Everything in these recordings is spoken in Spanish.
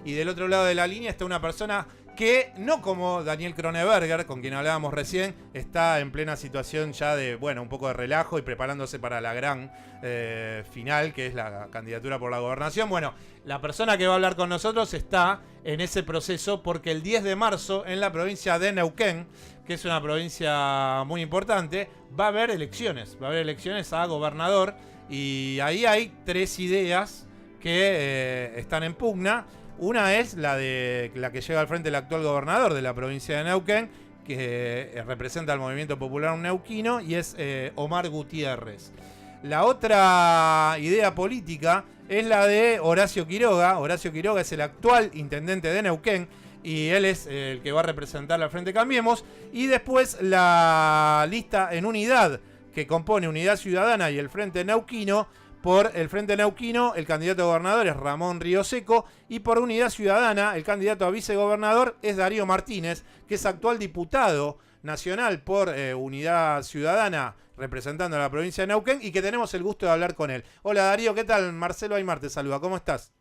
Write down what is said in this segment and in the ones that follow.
y del otro lado de la línea está una persona que, no como Daniel Kroneberger, con quien hablábamos recién, está en plena situación ya de, bueno, un poco de relajo y preparándose para la gran final, que es la candidatura por la gobernación. Bueno, la persona que va a hablar con nosotros está en ese proceso porque el 10 de marzo en la provincia de Neuquén, que es una provincia muy importante, va a haber elecciones a gobernador, y ahí hay tres ideas que están en pugna. Una es la que lleva al frente el actual gobernador de la provincia de Neuquén, que representa al movimiento popular neuquino, y es Omar Gutiérrez. La otra idea política es la de Horacio Quiroga. Horacio Quiroga es el actual intendente de Neuquén y él es el que va a representar al Frente Cambiemos. Y después la lista en unidad, que compone Unidad Ciudadana y el Frente Neuquino. Por el Frente Neuquino, el candidato a gobernador es Ramón Río-Seco, y por Unidad Ciudadana, el candidato a vicegobernador es Darío Martínez, que es actual diputado nacional por Unidad Ciudadana, representando a la provincia de Neuquén, y que tenemos el gusto de hablar con él. Hola Darío, ¿qué tal? Marcelo Aymar te saluda, ¿cómo estás?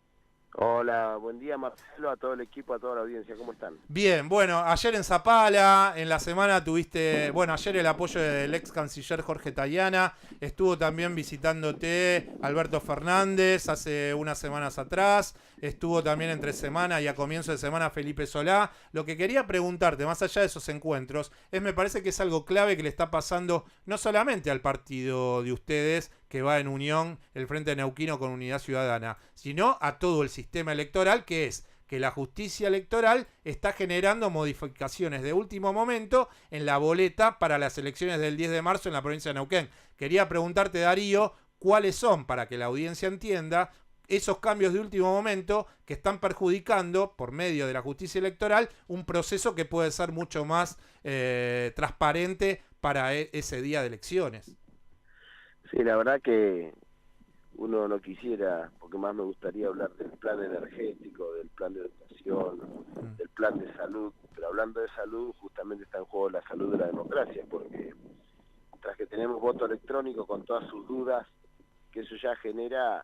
Hola, buen día Marcelo, a todo el equipo, a toda la audiencia, ¿cómo están? Bien, bueno, ayer en Zapala, en la semana tuviste, bueno, ayer el apoyo del ex canciller Jorge Tayana, estuvo también visitándote Alberto Fernández hace unas semanas atrás, estuvo también entre semana y a comienzo de semana Felipe Solá. Lo que quería preguntarte, más allá de esos encuentros, me parece que es algo clave que le está pasando no solamente al partido de ustedes, que va en unión el Frente Neuquino con Unidad Ciudadana, sino a todo el sistema electoral, que es que la justicia electoral está generando modificaciones de último momento en la boleta para las elecciones del 10 de marzo en la provincia de Neuquén. Quería preguntarte, Darío, cuáles son, para que la audiencia entienda, esos cambios de último momento que están perjudicando, por medio de la justicia electoral, un proceso que puede ser mucho más transparente para ese día de elecciones. Sí, la verdad que uno no quisiera, porque más me gustaría hablar del plan energético, del plan de educación, del plan de salud, pero hablando de salud, justamente está en juego la salud de la democracia, porque tras que tenemos voto electrónico con todas sus dudas, que eso ya genera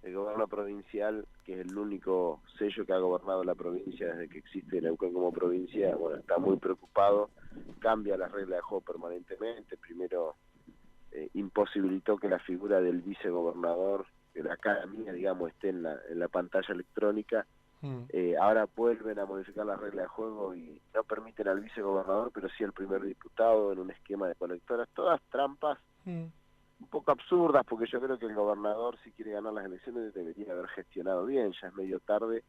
el gobierno provincial, que es el único sello que ha gobernado la provincia desde que existe Neuquén como provincia, bueno, está muy preocupado, cambia las reglas de juego permanentemente. Primero imposibilitó que la figura del vicegobernador, que la cara mía, digamos, esté en la pantalla electrónica. Ahora vuelven a modificar las reglas de juego y no permiten al vicegobernador, pero sí al primer diputado en un esquema de colectoras. Todas trampas un poco absurdas, porque yo creo que el gobernador, si quiere ganar las elecciones, debería haber gestionado bien, ya es medio tarde.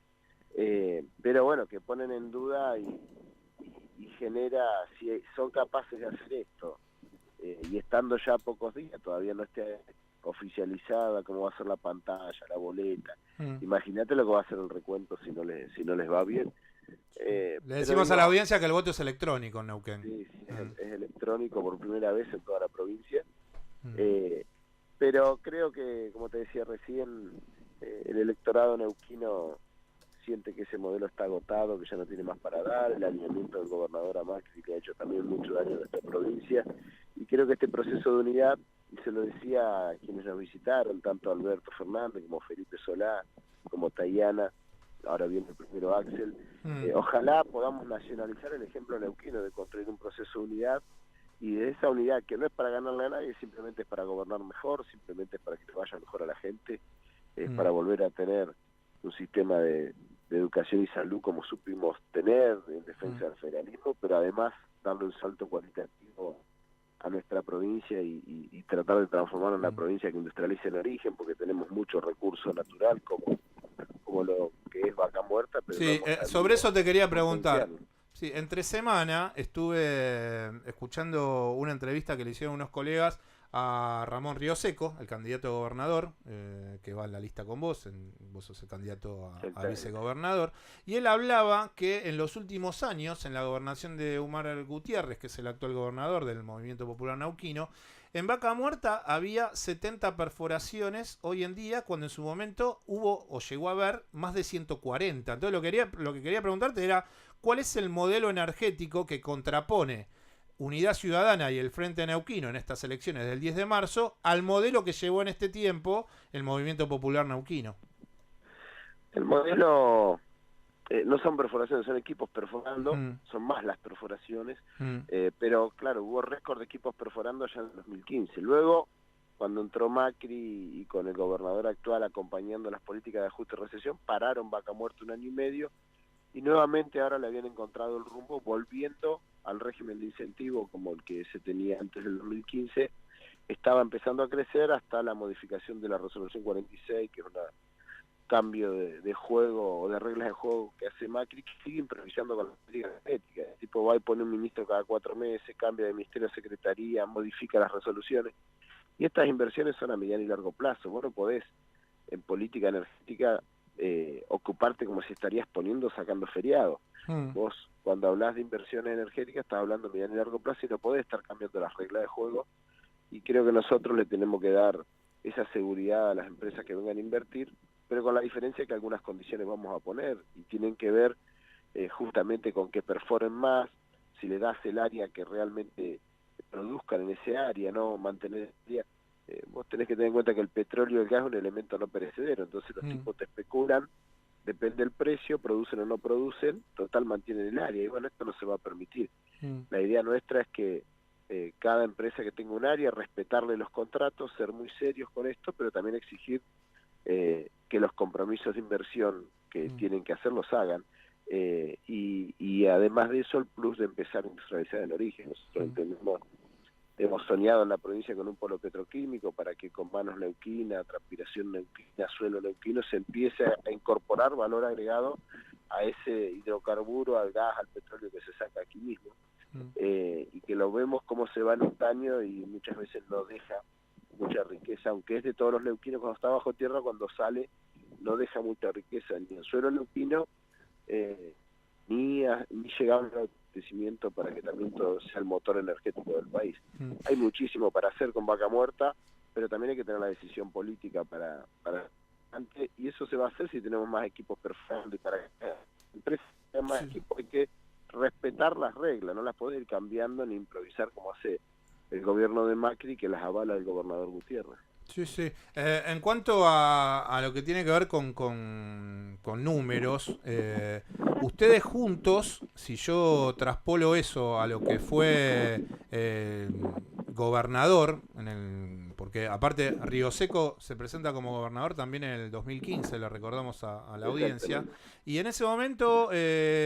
Pero bueno, que ponen en duda y genera, si son capaces de hacer esto, y estando ya pocos días, todavía no esté oficializada cómo va a ser la pantalla, la boleta. Imagínate lo que va a ser el recuento si no les va bien. Le decimos a la audiencia que el voto es electrónico en Neuquén. Sí, es electrónico por primera vez en toda la provincia. Pero creo que, como te decía recién, el electorado neuquino siente que ese modelo está agotado, que ya no tiene más para dar, el alineamiento del gobernador a Macri, que ha hecho también mucho daño a nuestra provincia, y creo que este proceso de unidad, y se lo decía a quienes nos visitaron, tanto Alberto Fernández como Felipe Solá, como Tayana, ahora viene el primero Axel, ojalá podamos nacionalizar el ejemplo neuquino de construir un proceso de unidad, y de esa unidad que no es para ganarle a nadie, simplemente es para gobernar mejor, simplemente es para que le vaya mejor a la gente, para volver a tener un sistema de educación y salud como supimos tener en defensa del federalismo, pero además darle un salto cualitativo a nuestra provincia y tratar de transformar en una provincia que industrialice en origen, porque tenemos mucho recurso natural como lo que es Vaca Muerta. Pero sí, sobre eso te quería preguntar. Sí, entre semana estuve escuchando una entrevista que le hicieron unos colegas a Ramón Río-Seco, el candidato a gobernador, que va en la lista con vos, vos sos el candidato a vicegobernador, y él hablaba que en los últimos años, en la gobernación de Omar Gutiérrez, que es el actual gobernador del Movimiento Popular Neuquino, en Vaca Muerta había 70 perforaciones hoy en día, cuando en su momento hubo o llegó a haber más de 140. Entonces lo que quería preguntarte era, ¿cuál es el modelo energético que contrapone Unidad Ciudadana y el Frente Neuquino en estas elecciones del 10 de marzo al modelo que llevó en este tiempo el Movimiento Popular Neuquino? El modelo No son perforaciones, son equipos perforando, son más las perforaciones, pero claro, hubo récord de equipos perforando ya en el 2015. Luego, cuando entró Macri y con el gobernador actual acompañando las políticas de ajuste y recesión, pararon Vaca Muerta 1 año y medio, y nuevamente ahora le habían encontrado el rumbo, volviendo al régimen de incentivo como el que se tenía antes del 2015, estaba empezando a crecer hasta la modificación de la resolución 46, que es un cambio de juego o de reglas de juego que hace Macri, que sigue improvisando con la política energética. El tipo va y pone un ministro cada 4 meses, cambia de ministerio a secretaría, modifica las resoluciones, y estas inversiones son a mediano y largo plazo. Vos no podés en política energética ocuparte como si estarías poniendo sacando feriados. Vos cuando hablas de inversiones energéticas estás hablando a mediano y largo plazo y no podés estar cambiando las reglas de juego, y creo que nosotros le tenemos que dar esa seguridad a las empresas que vengan a invertir, pero con la diferencia que algunas condiciones vamos a poner y tienen que ver justamente con que perforen más, si le das el área que realmente produzcan en ese área, no mantener el área. Vos tenés que tener en cuenta que el petróleo y el gas es un elemento no perecedero, entonces los tipos te especulan, depende del precio, producen o no producen, total mantienen el área, y bueno, esto no se va a permitir. La idea nuestra es que cada empresa que tenga un área, respetarle los contratos, ser muy serios con esto, pero también exigir que los compromisos de inversión que tienen que hacer los hagan. Y además de eso, el plus de empezar a industrializar el origen. Nosotros hemos soñado en la provincia con un polo petroquímico para que con manos neuquina, transpiración neuquina, suelo neuquino, se empiece a incorporar valor agregado a ese hidrocarburo, al gas, al petróleo que se saca aquí mismo. Y que lo vemos cómo se va en estaño y muchas veces no deja mucha riqueza, aunque es de todos los neuquinos. Cuando está bajo tierra, cuando sale, no deja mucha riqueza ni en suelo neuquino, ni llegaba al abastecimiento para que también todo sea el motor energético del país. Hay muchísimo para hacer con Vaca Muerta, pero también hay que tener la decisión política para antes, y eso se va a hacer si tenemos más equipos perforando, y para que empresas tengan más equipos hay que respetar las reglas, no las puede ir cambiando ni improvisar como hace el gobierno de Macri, que las avala el gobernador Gutiérrez. Sí, sí. En cuanto a lo que tiene que ver con números, ustedes juntos, si yo traspolo eso a lo que fue gobernador, porque aparte Río Seco se presenta como gobernador también en el 2015, lo recordamos a la audiencia, y en ese momento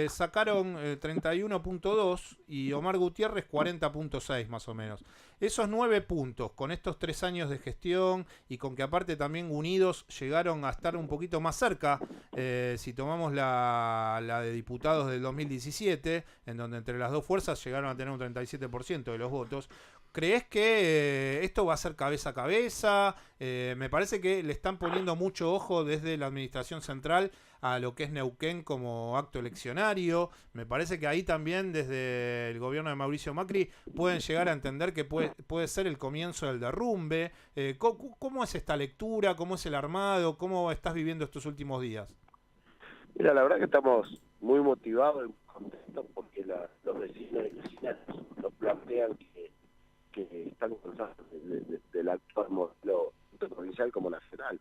sacaron 31.2 y Omar Gutiérrez 40.6 más o menos. Esos 9 puntos, con estos 3 años de gestión y con que aparte también unidos llegaron a estar un poquito más cerca, si tomamos la de diputados del 2017, en donde entre las dos fuerzas llegaron a tener un 37% de los votos. ¿Crees que esto va a ser cabeza a cabeza? Me parece que le están poniendo mucho ojo desde la administración central a lo que es Neuquén como acto eleccionario. Me parece que ahí también desde el gobierno de Mauricio Macri pueden llegar a entender que puede ser el comienzo del derrumbe. ¿Cómo es esta lectura? ¿Cómo es el armado? ¿Cómo estás viviendo estos últimos días? Mira, la verdad que estamos muy motivados y contentos porque los vecinos y vecinas nos plantean que están cansados del actual modelo tanto provincial como nacional.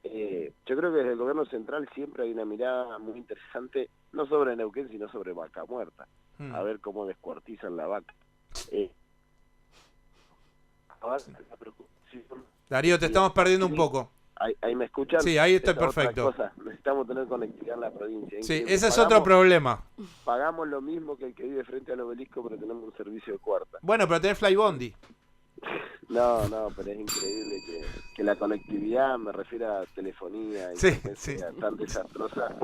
Yo creo que desde el gobierno central siempre hay una mirada muy interesante, no sobre Neuquén, sino sobre Vaca Muerta, a ver cómo descuartizan la vaca. Darío, te estamos perdiendo un poco. Ahí me escuchan. Sí, ahí está perfecto. Necesitamos tener conectividad en la provincia. Sí, ese es otro problema. Pagamos lo mismo que el que vive frente al obelisco, pero tenemos un servicio de cuarta. Bueno, pero tenés Flybondi. No, pero es increíble que la conectividad, me refiero a telefonía, y sea tan desastrosa,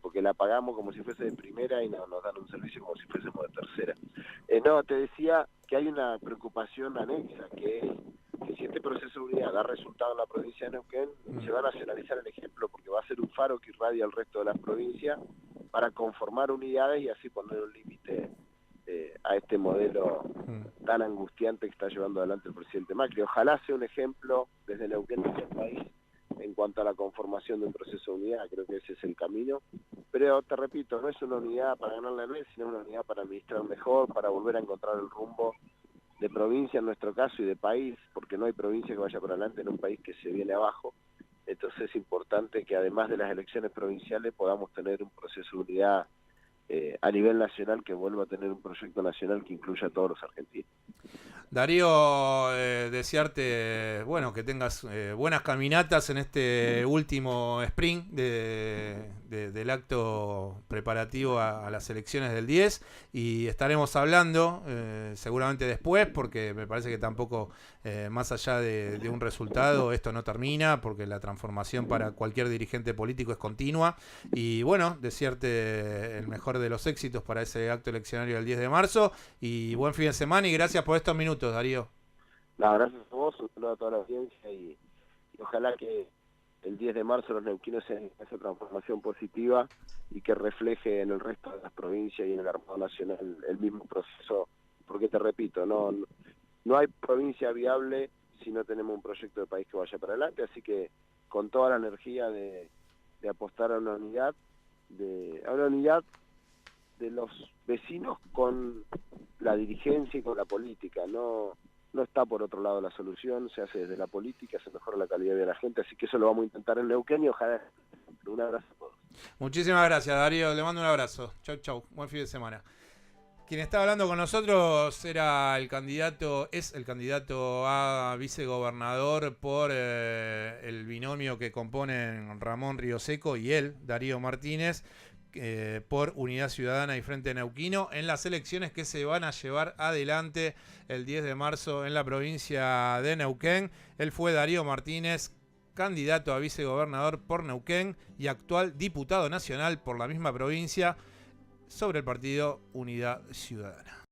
porque la pagamos como si fuese de primera y nos dan un servicio como si fuésemos de tercera. No, te decía que hay una preocupación anexa, que es que si este proceso de unidad da resultado en la provincia de Neuquén, se va a nacionalizar el ejemplo, porque va a ser un faro que irradia al resto de las provincias para conformar unidades y así poner un límite a este modelo tan angustiante que está llevando adelante el presidente Macri. Ojalá sea un ejemplo desde Neuquén hacia el país en cuanto a la conformación de un proceso de unidad. Creo que ese es el camino, pero te repito, no es una unidad para ganarle a nadie, sino una unidad para administrar mejor, para volver a encontrar el rumbo de provincia en nuestro caso y de país, porque no hay provincia que vaya para adelante en un país que se viene abajo, Entonces es importante que además de las elecciones provinciales podamos tener un proceso de unidad a nivel nacional, que vuelva a tener un proyecto nacional que incluya a todos los argentinos. Darío, desearte, bueno, que tengas buenas caminatas en este último sprint del acto preparativo a las elecciones del 10, y estaremos hablando seguramente después, porque me parece que tampoco, más allá de un resultado, esto no termina, porque la transformación para cualquier dirigente político es continua. Y bueno, desearte el mejor de los éxitos para ese acto eleccionario del 10 de marzo, y buen fin de semana, y gracias por estos minutos, Darío. No, gracias a vos, un saludo a toda la audiencia y ojalá que el 10 de marzo los neuquinos sean esa transformación positiva y que refleje en el resto de las provincias y en el Armado Nacional el mismo proceso, porque te repito, no hay provincia viable si no tenemos un proyecto de país que vaya para adelante, así que con toda la energía de apostar a una unidad, de los vecinos con la dirigencia y con la política. No está por otro lado la solución, se hace desde la política, se mejora la calidad de la gente, así que eso lo vamos a intentar en Neuquén y ojalá. Un abrazo a todos. Muchísimas gracias, Darío, le mando un abrazo. Chau, chau, buen fin de semana. Quien estaba hablando con nosotros era es el candidato a vicegobernador por el binomio que componen Ramón Rioseco y él, Darío Martínez, por Unidad Ciudadana y Frente Neuquino, en las elecciones que se van a llevar adelante el 10 de marzo en la provincia de Neuquén. Él fue Darío Martínez, candidato a vicegobernador por Neuquén y actual diputado nacional por la misma provincia, sobre el partido Unidad Ciudadana.